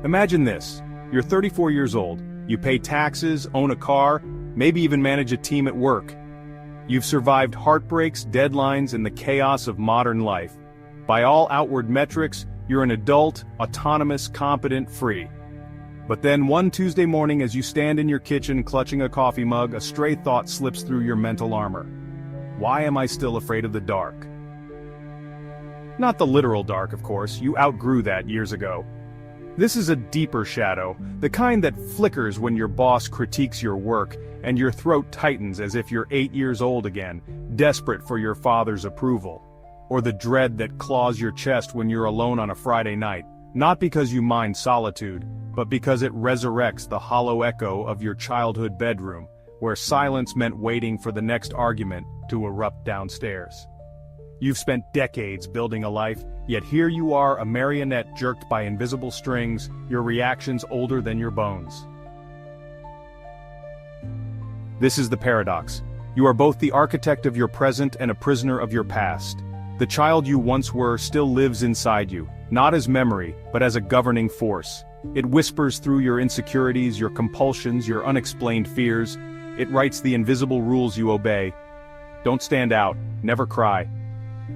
Imagine this. You're 34 years old. You pay taxes, own a car, maybe even manage a team at work. You've survived heartbreaks, deadlines, and the chaos of modern life. By all outward metrics, you're an adult, autonomous, competent, free. But then one Tuesday morning as you stand in your kitchen clutching a coffee mug, a stray thought slips through your mental armor. Why am I still afraid of the dark? Not the literal dark, of course, you outgrew that years ago. This is a deeper shadow, the kind that flickers when your boss critiques your work, and your throat tightens as if you're 8 years old again, desperate for your father's approval. Or the dread that claws your chest when you're alone on a Friday night, not because you mind solitude, but because it resurrects the hollow echo of your childhood bedroom, where silence meant waiting for the next argument to erupt downstairs. You've spent decades building a life, yet here you are, a marionette jerked by invisible strings, your reactions older than your bones. This is the paradox. You are both the architect of your present and a prisoner of your past. The child you once were still lives inside you, not as memory, but as a governing force. It whispers through your insecurities, your compulsions, your unexplained fears. It writes the invisible rules you obey. Don't stand out, never cry.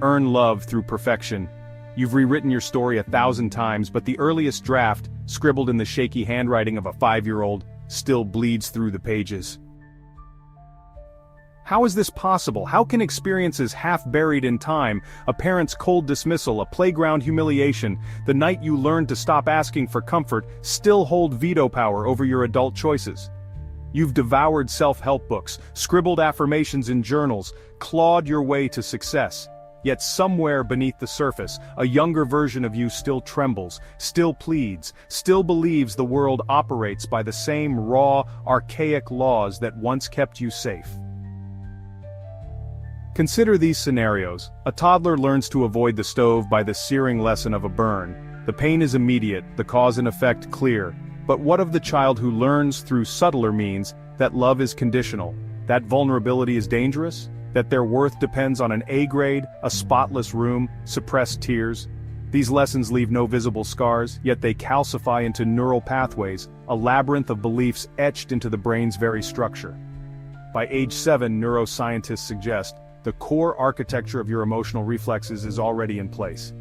Earn love through perfection. You've rewritten your story 1,000 times, but the earliest draft, scribbled in the shaky handwriting of a 5-year-old, still bleeds through the pages. How is this possible? How can experiences half buried in time, a parent's cold dismissal, a playground humiliation, the night you learned to stop asking for comfort, still hold veto power over your adult choices? You've devoured self-help books, scribbled affirmations in journals, clawed your way to success. Yet somewhere beneath the surface, a younger version of you still trembles, still pleads, still believes the world operates by the same raw, archaic laws that once kept you safe. Consider these scenarios. A toddler learns to avoid the stove by the searing lesson of a burn. The pain is immediate, the cause and effect clear. But what of the child who learns through subtler means that love is conditional, that vulnerability is dangerous, that their worth depends on an A grade, a spotless room, suppressed tears? These lessons leave no visible scars, yet they calcify into neural pathways, a labyrinth of beliefs etched into the brain's very structure. By age 7, neuroscientists suggest, the core architecture of your emotional reflexes is already in place.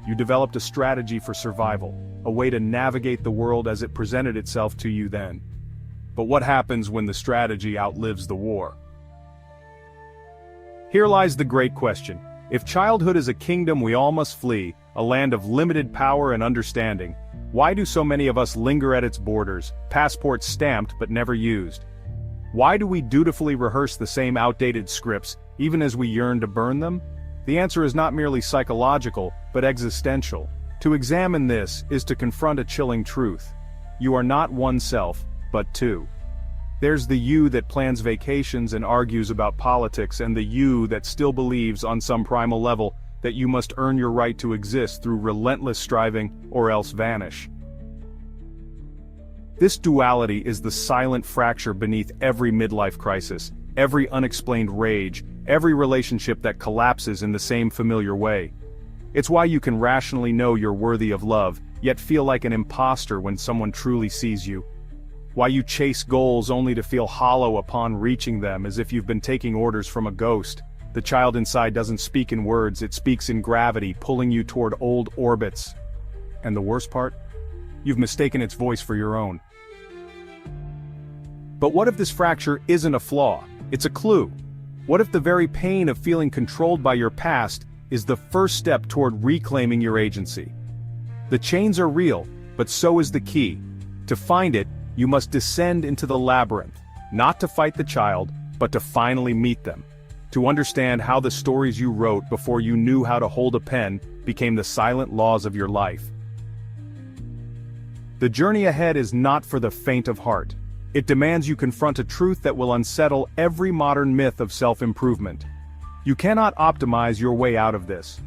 You developed a strategy for survival, a way to navigate the world as it presented itself to you then. But what happens when the strategy outlives the war? Here lies the great question. If childhood is a kingdom we all must flee, a land of limited power and understanding, why do so many of us linger at its borders, passports stamped but never used? Why do we dutifully rehearse the same outdated scripts, even as we yearn to burn them? The answer is not merely psychological, but existential. To examine this is to confront a chilling truth. You are not one self, but two. There's the you that plans vacations and argues about politics, and the you that still believes on some primal level that you must earn your right to exist through relentless striving or else vanish. This duality is the silent fracture beneath every midlife crisis, every unexplained rage, every relationship that collapses in the same familiar way. It's why you can rationally know you're worthy of love, yet feel like an imposter when someone truly sees you. Why you chase goals only to feel hollow upon reaching them, as if you've been taking orders from a ghost. The child inside doesn't speak in words, it speaks in gravity, pulling you toward old orbits. And the worst part? You've mistaken its voice for your own. But what if this fracture isn't a flaw? It's a clue. What if the very pain of feeling controlled by your past is the first step toward reclaiming your agency? The chains are real, but so is the key. To find it, you must descend into the labyrinth, not to fight the child, but to finally meet them. To understand how the stories you wrote before you knew how to hold a pen became the silent laws of your life. The journey ahead is not for the faint of heart. It demands you confront a truth that will unsettle every modern myth of self-improvement. You cannot optimize your way out of this.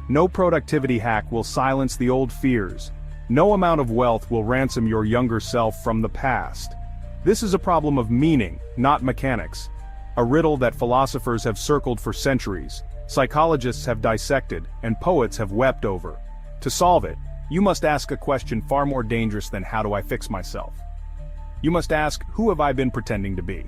No productivity hack will silence the old fears. No amount of wealth will ransom your younger self from the past. This is a problem of meaning, not mechanics. A riddle that philosophers have circled for centuries, psychologists have dissected, and poets have wept over. To solve it, You must ask a question far more dangerous than how do I fix myself? You must ask, who have I been pretending to be?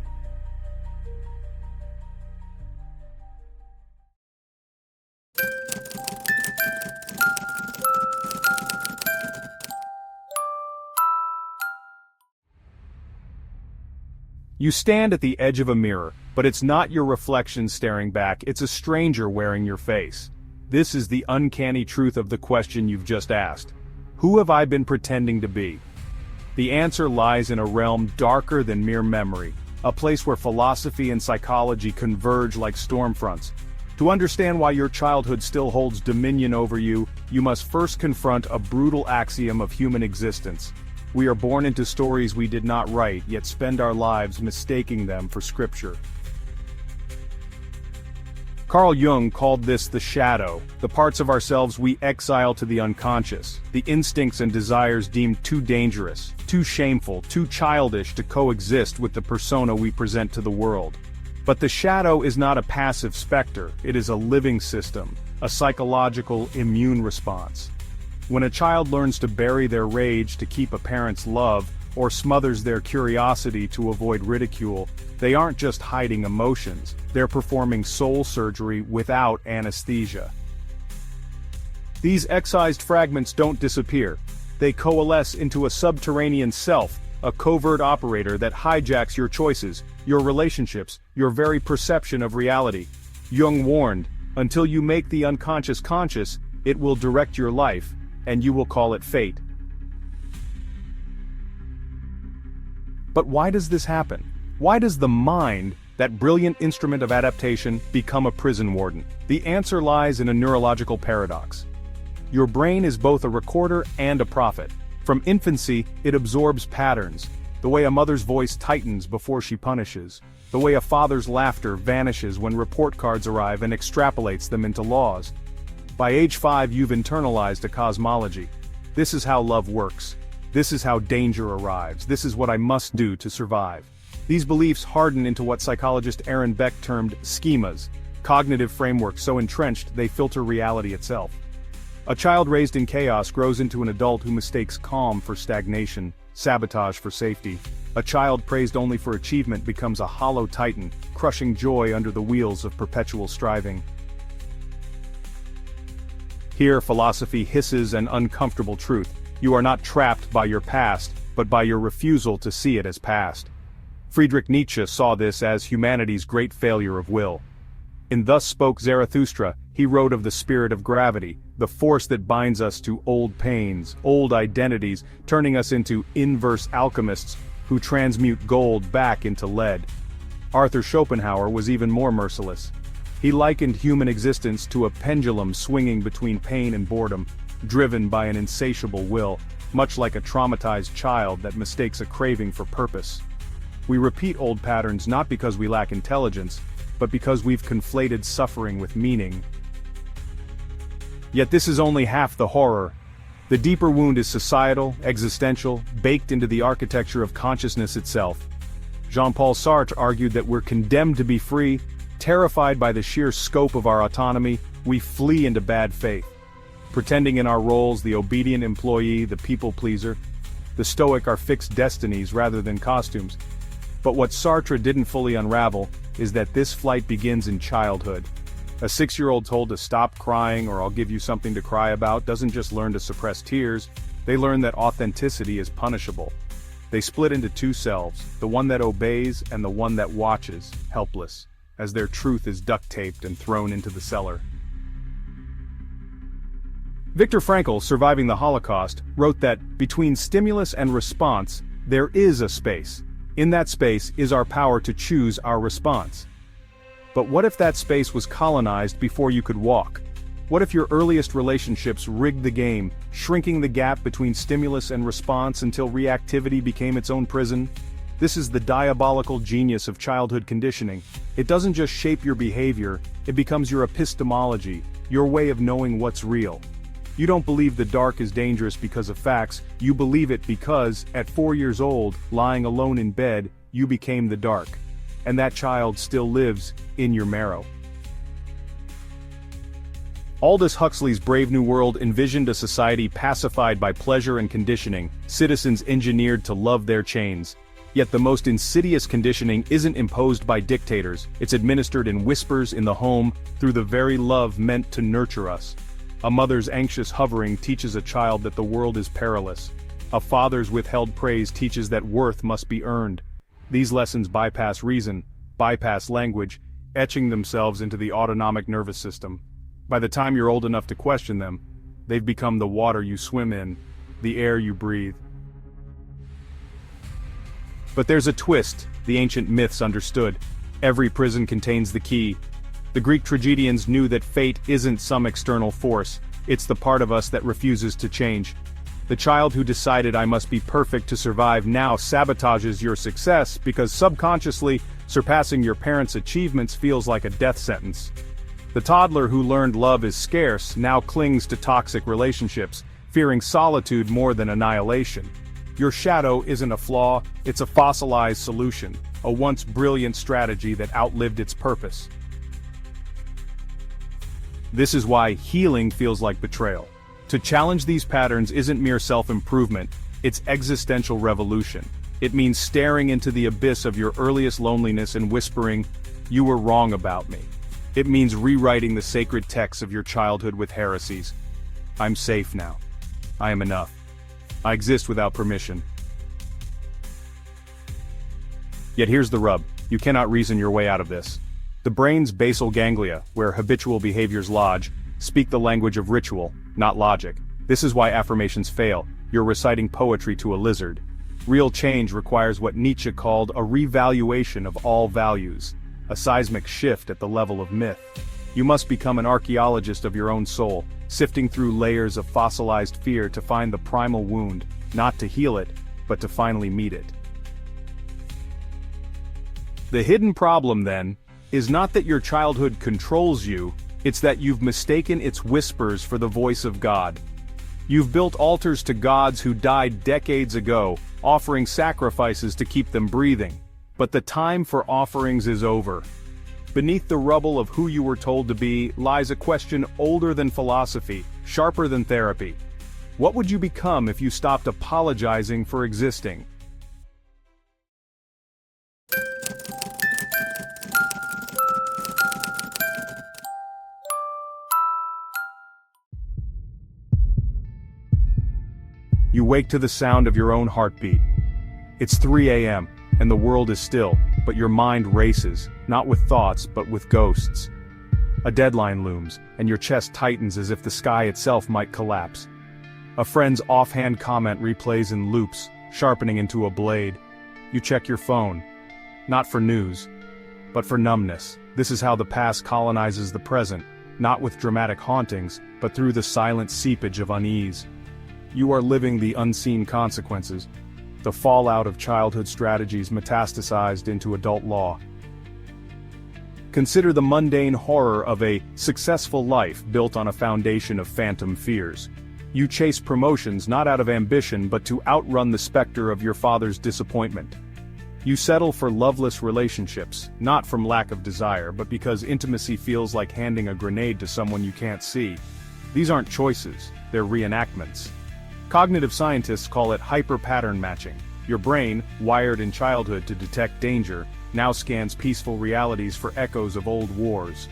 You stand at the edge of a mirror, but it's not your reflection staring back, it's a stranger wearing your face. This is the uncanny truth of the question you've just asked. Who have I been pretending to be? The answer lies in a realm darker than mere memory, a place where philosophy and psychology converge like storm fronts. To understand why your childhood still holds dominion over you, you must first confront a brutal axiom of human existence. We are born into stories we did not write, yet spend our lives mistaking them for scripture. Carl Jung called this the shadow, the parts of ourselves we exile to the unconscious, the instincts and desires deemed too dangerous, too shameful, too childish to coexist with the persona we present to the world. But the shadow is not a passive specter, it is a living system, a psychological immune response. When a child learns to bury their rage to keep a parent's love, or smothers their curiosity to avoid ridicule, they aren't just hiding emotions, they're performing soul surgery without anesthesia. These excised fragments don't disappear. They coalesce into a subterranean self, a covert operator that hijacks your choices, your relationships, your very perception of reality. Jung warned, until you make the unconscious conscious, it will direct your life, and you will call it fate. But why does this happen? Why does the mind, that brilliant instrument of adaptation, become a prison warden? The answer lies in a neurological paradox. Your brain is both a recorder and a prophet. From infancy, it absorbs patterns, the way a mother's voice tightens before she punishes, the way a father's laughter vanishes when report cards arrive and extrapolates them into laws. By age 5, you've internalized a cosmology. This is how love works. This is how danger arrives. This is what I must do to survive. These beliefs harden into what psychologist Aaron Beck termed schemas, cognitive frameworks so entrenched they filter reality itself. A child raised in chaos grows into an adult who mistakes calm for stagnation, sabotage for safety. A child praised only for achievement becomes a hollow titan, crushing joy under the wheels of perpetual striving. Here, philosophy hisses an uncomfortable truth. You are not trapped by your past, but by your refusal to see it as past. Friedrich Nietzsche saw this as humanity's great failure of will. In Thus Spoke Zarathustra, he wrote of the spirit of gravity, the force that binds us to old pains, old identities, turning us into inverse alchemists who transmute gold back into lead. Arthur Schopenhauer was even more merciless. He likened human existence to a pendulum swinging between pain and boredom, driven by an insatiable will, much like a traumatized child that mistakes a craving for purpose. We repeat old patterns not because we lack intelligence, but because we've conflated suffering with meaning. Yet this is only half the horror. The deeper wound is societal, existential, baked into the architecture of consciousness itself. Jean-Paul Sartre argued that we're condemned to be free. Terrified by the sheer scope of our autonomy, we flee into bad faith. Pretending in our roles, the obedient employee, the people pleaser. The stoic are fixed destinies rather than costumes. But what Sartre didn't fully unravel is that this flight begins in childhood. A 6-year-old told to stop crying or I'll give you something to cry about doesn't just learn to suppress tears, they learn that authenticity is punishable. They split into two selves, the one that obeys and the one that watches, helpless, as their truth is duct-taped and thrown into the cellar. Viktor Frankl, surviving the Holocaust, wrote that, between stimulus and response, there is a space. In that space is our power to choose our response. But what if that space was colonized before you could walk? What if your earliest relationships rigged the game, shrinking the gap between stimulus and response until reactivity became its own prison? This is the diabolical genius of childhood conditioning. It doesn't just shape your behavior, it becomes your epistemology, your way of knowing what's real. You don't believe the dark is dangerous because of facts, you believe it because, at 4 years old, lying alone in bed, you became the dark. And that child still lives in your marrow. Aldous Huxley's Brave New World envisioned a society pacified by pleasure and conditioning, citizens engineered to love their chains. Yet the most insidious conditioning isn't imposed by dictators, it's administered in whispers in the home, through the very love meant to nurture us. A mother's anxious hovering teaches a child that the world is perilous. A father's withheld praise teaches that worth must be earned. These lessons bypass reason, bypass language, etching themselves into the autonomic nervous system. By the time you're old enough to question them, they've become the water you swim in, the air you breathe. But there's a twist the ancient myths understood. Every prison contains the key. The Greek tragedians knew that fate isn't some external force, it's the part of us that refuses to change. The child who decided I must be perfect to survive now sabotages your success because subconsciously, surpassing your parents' achievements feels like a death sentence. The toddler who learned love is scarce now clings to toxic relationships, fearing solitude more than annihilation. Your shadow isn't a flaw, it's a fossilized solution, a once brilliant strategy that outlived its purpose. This is why healing feels like betrayal. To challenge these patterns isn't mere self-improvement, it's existential revolution. It means staring into the abyss of your earliest loneliness and whispering, "You were wrong about me." It means rewriting the sacred texts of your childhood with heresies. I'm safe now. I am enough. I exist without permission. Yet here's the rub, you cannot reason your way out of this. The brain's basal ganglia, where habitual behaviors lodge, speak the language of ritual, not logic. This is why affirmations fail, you're reciting poetry to a lizard. Real change requires what Nietzsche called a revaluation of all values. A seismic shift at the level of myth. You must become an archaeologist of your own soul, sifting through layers of fossilized fear to find the primal wound, not to heal it, but to finally meet it. The hidden problem, then, is not that your childhood controls you, it's that you've mistaken its whispers for the voice of God. You've built altars to gods who died decades ago, offering sacrifices to keep them breathing. But the time for offerings is over. Beneath the rubble of who you were told to be lies a question older than philosophy, sharper than therapy. What would you become if you stopped apologizing for existing? You wake to the sound of your own heartbeat. It's 3 a.m. and the world is still, but your mind races, not with thoughts but with ghosts. A deadline looms, and your chest tightens as if the sky itself might collapse. A friend's offhand comment replays in loops, sharpening into a blade. You check your phone. Not for news, but for numbness. This is how the past colonizes the present, not with dramatic hauntings, but through the silent seepage of unease. You are living the unseen consequences, the fallout of childhood strategies metastasized into adult law. Consider the mundane horror of a successful life built on a foundation of phantom fears. You chase promotions not out of ambition but to outrun the specter of your father's disappointment. You settle for loveless relationships, not from lack of desire but because intimacy feels like handing a grenade to someone you can't see. These aren't choices, they're reenactments. Cognitive scientists call it hyper-pattern matching. Your brain, wired in childhood to detect danger, now scans peaceful realities for echoes of old wars.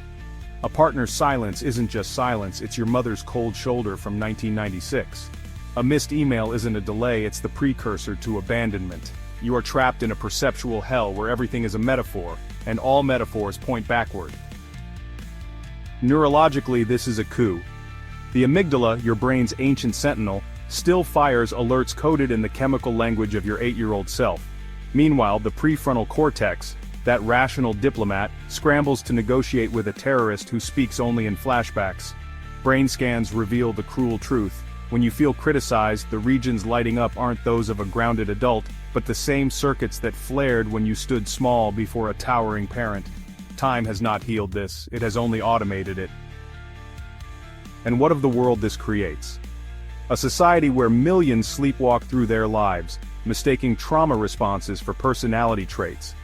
A partner's silence isn't just silence, it's your mother's cold shoulder from 1996. A missed email isn't a delay, it's the precursor to abandonment. You are trapped in a perceptual hell where everything is a metaphor, and all metaphors point backward. Neurologically, this is a coup. The amygdala, your brain's ancient sentinel, still fires alerts coded in the chemical language of your 8-year-old self. Meanwhile, the prefrontal cortex, that rational diplomat, scrambles to negotiate with a terrorist who speaks only in flashbacks. Brain scans reveal the cruel truth. When you feel criticized, the regions lighting up aren't those of a grounded adult, but the same circuits that flared when you stood small before a towering parent. Time has not healed this, it has only automated it. And what of the world this creates? A society where millions sleepwalk through their lives, mistaking trauma responses for personality traits.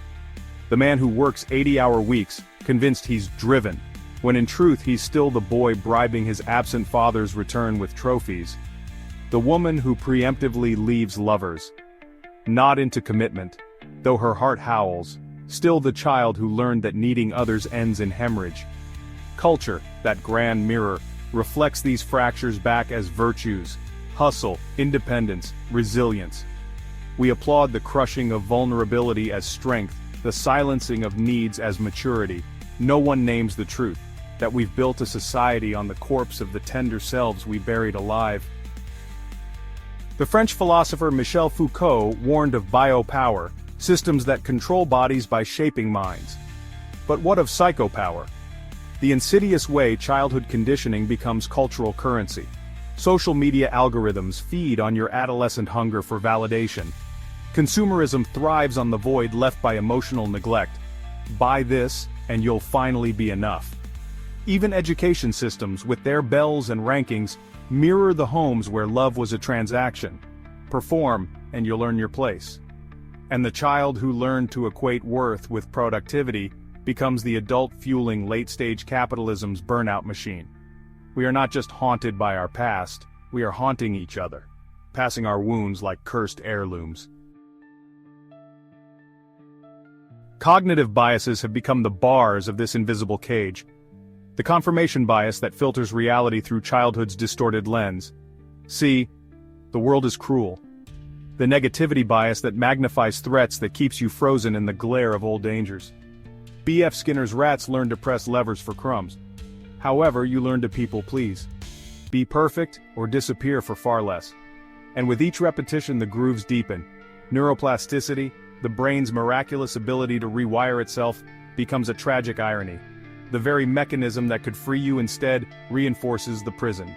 The man who works 80-hour weeks, convinced he's driven, when in truth he's still the boy bribing his absent father's return with trophies. The woman who preemptively leaves lovers, not into commitment, though her heart howls, still the child who learned that needing others ends in hemorrhage. Culture, that grand mirror, reflects these fractures back as virtues: hustle, independence, resilience. We applaud the crushing of vulnerability as strength, the silencing of needs as maturity. No one names the truth, that we've built a society on the corpse of the tender selves we buried alive. The French philosopher Michel Foucault warned of biopower, systems that control bodies by shaping minds. But what of psychopower? The insidious way childhood conditioning becomes cultural currency. Social media algorithms feed on your adolescent hunger for validation. Consumerism thrives on the void left by emotional neglect. Buy this, and you'll finally be enough. Even education systems, with their bells and rankings, mirror the homes where love was a transaction. Perform, and you'll earn your place. And the child who learned to equate worth with productivity becomes the adult fueling late-stage capitalism's burnout machine. We are not just haunted by our past, we are haunting each other, passing our wounds like cursed heirlooms. Cognitive biases have become the bars of this invisible cage. The confirmation bias that filters reality through childhood's distorted lens. See, the world is cruel. The negativity bias that magnifies threats that keeps you frozen in the glare of old dangers. B.F. Skinner's rats learn to press levers for crumbs. However, you learn to people please. Be perfect or disappear for far less. And with each repetition the grooves deepen. Neuroplasticity, the brain's miraculous ability to rewire itself, becomes a tragic irony. The very mechanism that could free you instead reinforces the prison.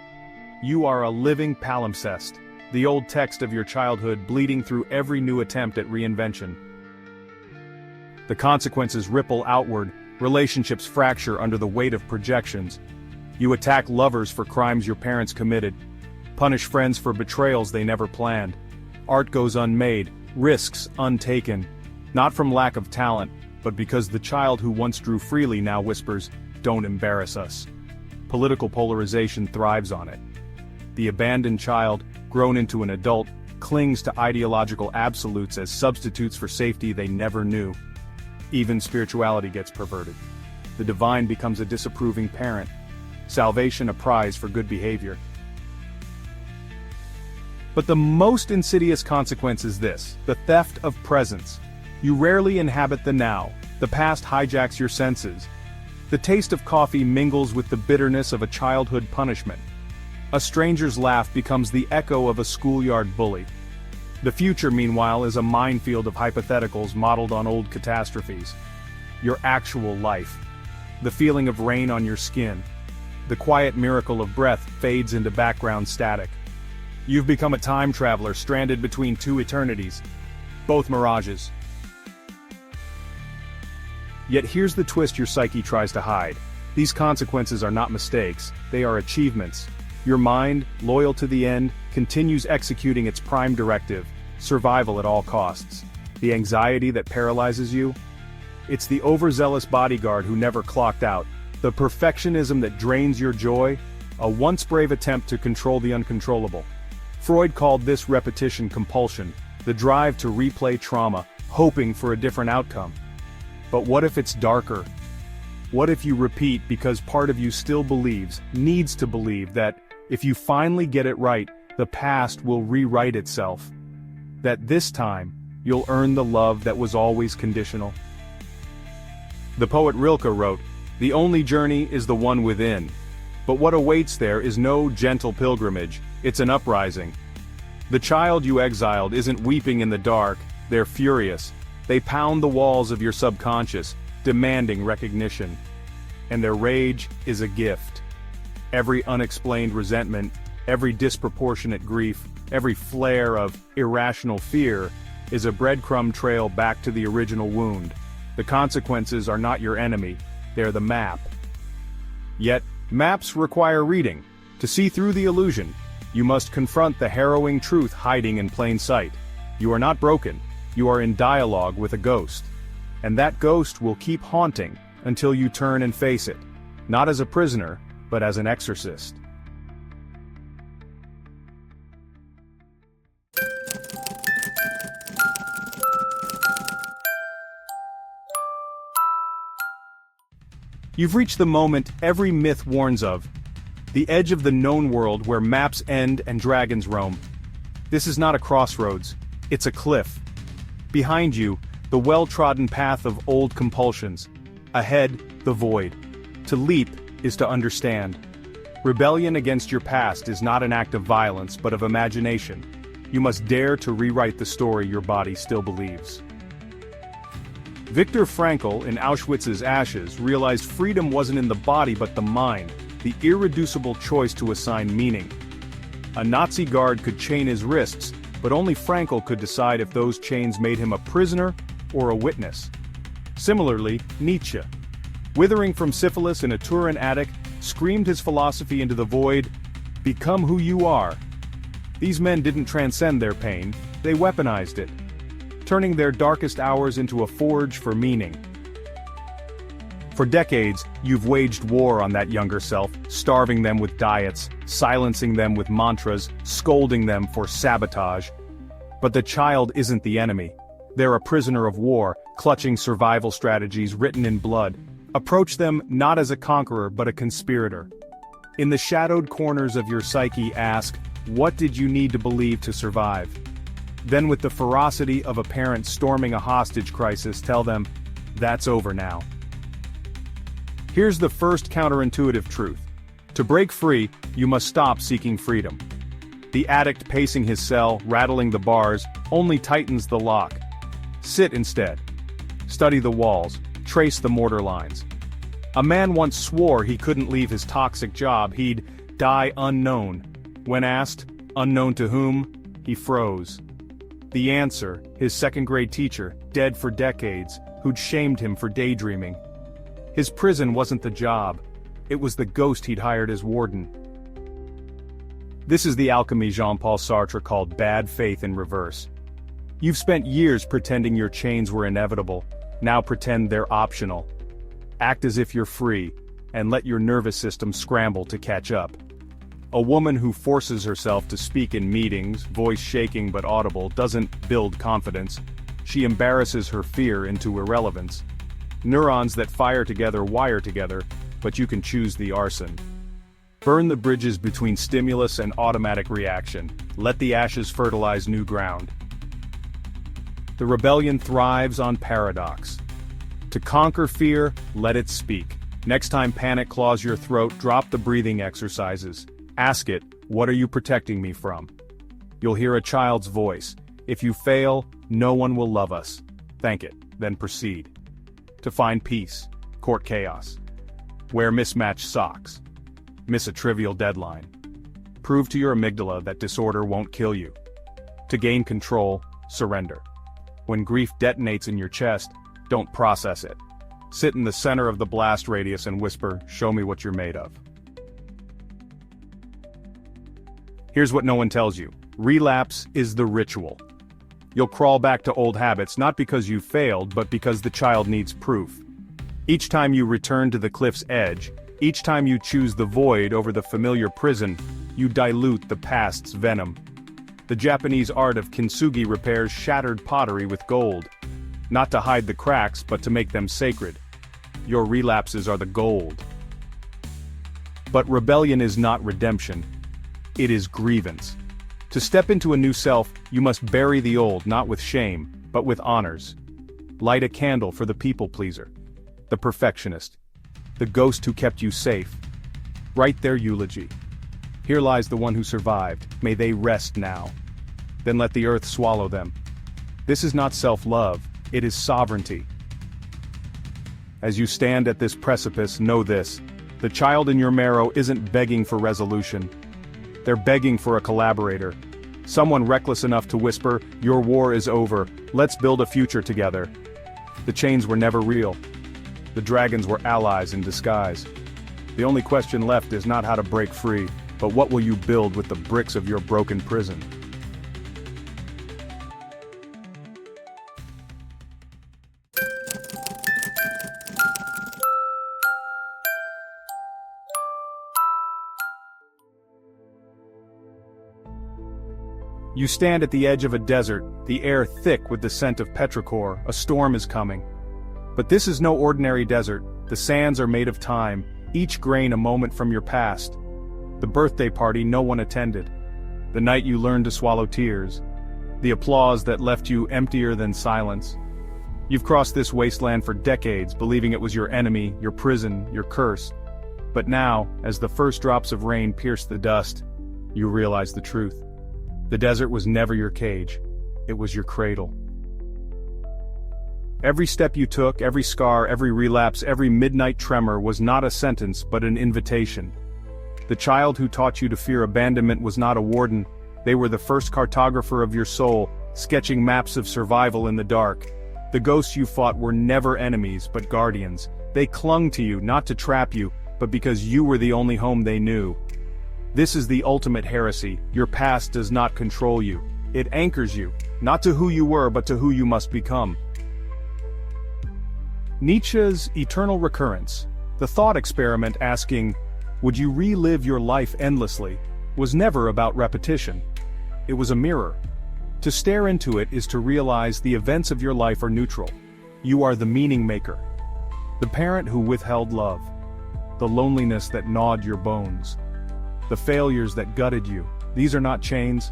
You are a living palimpsest, the old text of your childhood bleeding through every new attempt at reinvention. The consequences ripple outward, relationships fracture under the weight of projections. You attack lovers for crimes your parents committed, punish friends for betrayals they never planned. Art goes unmade, risks untaken, not from lack of talent, but because the child who once drew freely now whispers, "Don't embarrass us." Political polarization thrives on it. The abandoned child, grown into an adult, clings to ideological absolutes as substitutes for safety they never knew. Even spirituality gets perverted. The divine becomes a disapproving parent. Salvation a prize for good behavior. But the most insidious consequence is this: the theft of presence. You rarely inhabit the now. The past hijacks your senses. The taste of coffee mingles with the bitterness of a childhood punishment. A stranger's laugh becomes the echo of a schoolyard bully. The future, meanwhile, is a minefield of hypotheticals modeled on old catastrophes. Your actual life. The feeling of rain on your skin. The quiet miracle of breath fades into background static. You've become a time traveler stranded between two eternities. Both mirages. Yet here's the twist your psyche tries to hide. These consequences are not mistakes, they are achievements. Your mind, loyal to the end, continues executing its prime directive: survival at all costs. The anxiety that paralyzes you? It's the overzealous bodyguard who never clocked out. The perfectionism that drains your joy? A once brave attempt to control the uncontrollable. Freud called this repetition compulsion, the drive to replay trauma, hoping for a different outcome. But what if it's darker? What if you repeat because part of you still believes, needs to believe, that if you finally get it right, the past will rewrite itself? That this time, you'll earn the love that was always conditional? The poet Rilke wrote, "The only journey is the one within. But what awaits there is no gentle pilgrimage, it's an uprising." The child you exiled isn't weeping in the dark, they're furious. They pound the walls of your subconscious, demanding recognition. And their rage is a gift. Every unexplained resentment, every disproportionate grief, every flare of irrational fear is a breadcrumb trail back to the original wound. The consequences are not your enemy, they're the map. Yet, maps require reading. To see through the illusion, you must confront the harrowing truth hiding in plain sight. You are not broken. You are in dialogue with a ghost. And that ghost will keep haunting until you turn and face it. not as a prisoner, but as an exorcist. You've reached the moment every myth warns of, the edge of the known world where maps end and dragons roam. This is not a crossroads, it's a cliff. Behind you, the well-trodden path of old compulsions. Ahead, the void. To leap is to understand. Rebellion against your past is not an act of violence but of imagination. You must dare to rewrite the story your body still believes. Viktor Frankl, in Auschwitz's ashes, realized freedom wasn't in the body but the mind, the irreducible choice to assign meaning. A Nazi guard could chain his wrists, but only Frankl could decide if those chains made him a prisoner or a witness. Similarly, Nietzsche, withering from syphilis in a Turin attic, screamed his philosophy into the void, "Become who you are." These men didn't transcend their pain, they weaponized it, turning their darkest hours into a forge for meaning. For decades, you've waged war on that younger self, starving them with diets, silencing them with mantras, scolding them for sabotage. But the child isn't the enemy. They're a prisoner of war, clutching survival strategies written in blood. Approach them not as a conqueror but a conspirator. In the shadowed corners of your psyche ask, what did you need to believe to survive? Then with the ferocity of a parent storming a hostage crisis tell them, that's over now. Here's the first counterintuitive truth. To break free, you must stop seeking freedom. The addict pacing his cell, rattling the bars, only tightens the lock. Sit instead. Study the walls, trace the mortar lines. A man once swore he couldn't leave his toxic job, he'd die unknown. When asked, unknown to whom, he froze. The answer, his second-grade teacher, dead for decades, who'd shamed him for daydreaming. His prison wasn't the job, it was the ghost he'd hired as warden. This is the alchemy Jean-Paul Sartre called bad faith in reverse. You've spent years pretending your chains were inevitable, now pretend they're optional. Act as if you're free, and let your nervous system scramble to catch up. A woman who forces herself to speak in meetings, voice shaking but audible, doesn't build confidence. She embarrasses her fear into irrelevance. Neurons that fire together wire together, but you can choose the arson. Burn the bridges between stimulus and automatic reaction. Let the ashes fertilize new ground. The rebellion thrives on paradox. To conquer fear, let it speak. Next time panic claws your throat, drop the breathing exercises. Ask it, what are you protecting me from? You'll hear a child's voice. If you fail, no one will love us. Thank it, then proceed. To find peace, court chaos. Wear mismatched socks. Miss a trivial deadline. Prove to your amygdala that disorder won't kill you. To gain control, surrender. When grief detonates in your chest, don't process it. Sit in the center of the blast radius and whisper, show me what you're made of. Here's what no one tells you. Relapse is the ritual. You'll crawl back to old habits not because you failed, but because the child needs proof. Each time you return to the cliff's edge, each time you choose the void over the familiar prison, you dilute the past's venom. The Japanese art of kintsugi repairs shattered pottery with gold. Not to hide the cracks, but to make them sacred. Your relapses are the gold. But rebellion is not redemption. It is grievance. To step into a new self, you must bury the old not with shame, but with honors. Light a candle for the people pleaser, the perfectionist, the ghost who kept you safe. Write their eulogy. Here lies the one who survived, may they rest now. Then let the earth swallow them. This is not self-love, it is sovereignty. As you stand at this precipice, know this, the child in your marrow isn't begging for resolution. They're begging for a collaborator. Someone reckless enough to whisper, your war is over, let's build a future together. The chains were never real. The dragons were allies in disguise. The only question left is not how to break free, but what will you build with the bricks of your broken prison? You stand at the edge of a desert, the air thick with the scent of petrichor. A storm is coming. But this is no ordinary desert. The sands are made of time, each grain a moment from your past. The birthday party no one attended. The night you learned to swallow tears. The applause that left you emptier than silence. You've crossed this wasteland for decades, believing it was your enemy, your prison, your curse. But now, as the first drops of rain pierce the dust, you realize the truth. The desert was never your cage. It was your cradle. Every step you took, every scar, every relapse, every midnight tremor was not a sentence but an invitation. The child who taught you to fear abandonment was not a warden. They were the first cartographer of your soul, sketching maps of survival in the dark. The ghosts you fought were never enemies but guardians. They clung to you not to trap you, but because you were the only home they knew. This is the ultimate heresy. Your past does not control you. It anchors you, not to who you were but to who you must become. Nietzsche's eternal recurrence, the thought experiment asking, would you relive your life endlessly, was never about repetition. It was a mirror. To stare into it is to realize the events of your life are neutral. You are the meaning maker. The parent who withheld love. The loneliness that gnawed your bones. The failures that gutted you. These are not chains,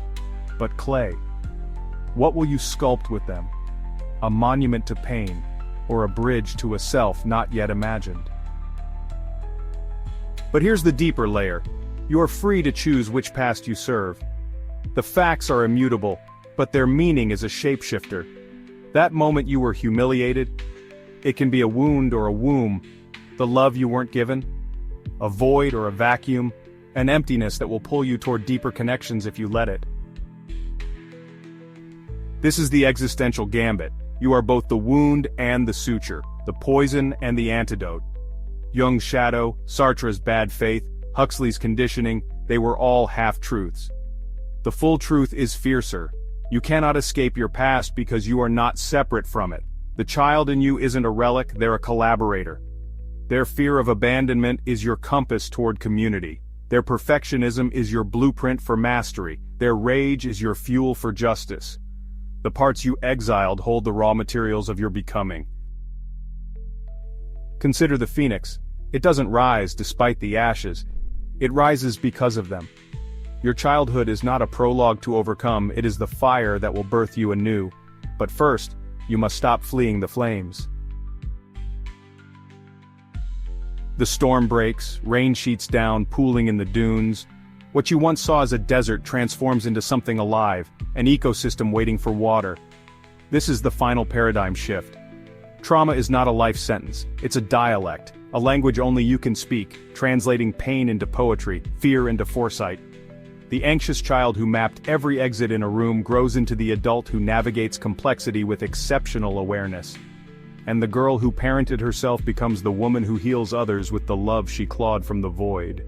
but clay. What will you sculpt with them? A monument to pain, or a bridge to a self not yet imagined? But here's the deeper layer. You are free to choose which past you serve. The facts are immutable, but their meaning is a shapeshifter. That moment you were humiliated, it can be a wound or a womb, the love you weren't given, a void or a vacuum, an emptiness that will pull you toward deeper connections if you let it. This is the existential gambit. You are both the wound and the suture, the poison and the antidote. Jung's shadow, Sartre's bad faith, Huxley's conditioning, they were all half-truths. The full truth is fiercer. You cannot escape your past because you are not separate from it. The child in you isn't a relic, they're a collaborator. Their fear of abandonment is your compass toward community. Their perfectionism is your blueprint for mastery. Their rage is your fuel for justice. The parts you exiled hold the raw materials of your becoming. Consider the phoenix. It doesn't rise despite the ashes. It rises because of them. Your childhood is not a prologue to overcome, it is the fire that will birth you anew. But first, you must stop fleeing the flames. The storm breaks, rain sheets down, pooling in the dunes. What you once saw as a desert transforms into something alive, an ecosystem waiting for water. This is the final paradigm shift. Trauma is not a life sentence, it's a dialect, a language only you can speak, translating pain into poetry, fear into foresight. The anxious child who mapped every exit in a room grows into the adult who navigates complexity with exceptional awareness. And the girl who parented herself becomes the woman who heals others with the love she clawed from the void.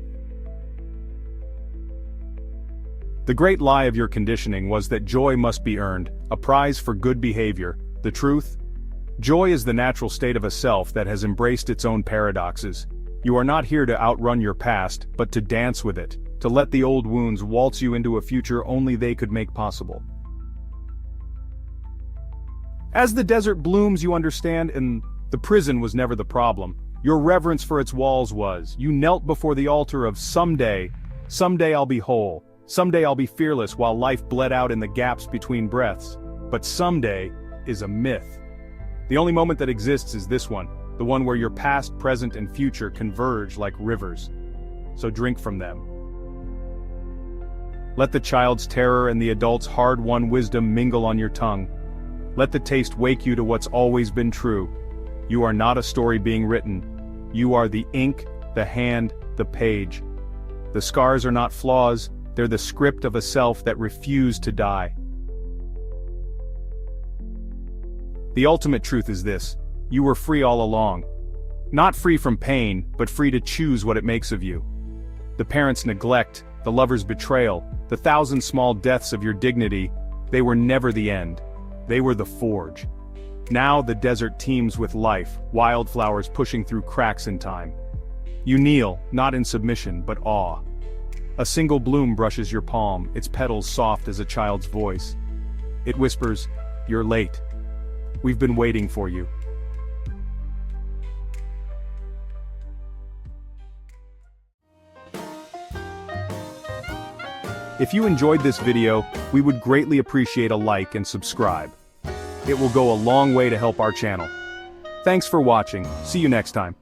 The great lie of your conditioning was that joy must be earned, a prize for good behavior. The truth? Joy is the natural state of a self that has embraced its own paradoxes. You are not here to outrun your past, but to dance with it, to let the old wounds waltz you into a future only they could make possible. As the desert blooms, you understand, and the prison was never the problem. Your reverence for its walls was. You knelt before the altar of someday I'll be whole, someday I'll be fearless while life bled out in the gaps between breaths. But someday is a myth. The only moment that exists is this one, the one where your past, present, and future converge like rivers. So drink from them. Let the child's terror and the adult's hard-won wisdom mingle on your tongue. Let the taste wake you to what's always been true. You are not a story being written. You are the ink, the hand, the page. The scars are not flaws, they're the script of a self that refused to die. The ultimate truth is this: you were free all along. Not free from pain, but free to choose what it makes of you. The parent's neglect, the lover's betrayal, the 1,000 small deaths of your dignity, they were never the end. They were the forge. Now the desert teems with life, wildflowers pushing through cracks in time. You kneel, not in submission, but awe. A single bloom brushes your palm, its petals soft as a child's voice. It whispers, "You're late. We've been waiting for you." If you enjoyed this video, we would greatly appreciate a like and subscribe. It will go a long way to help our channel. Thanks for watching. See you next time.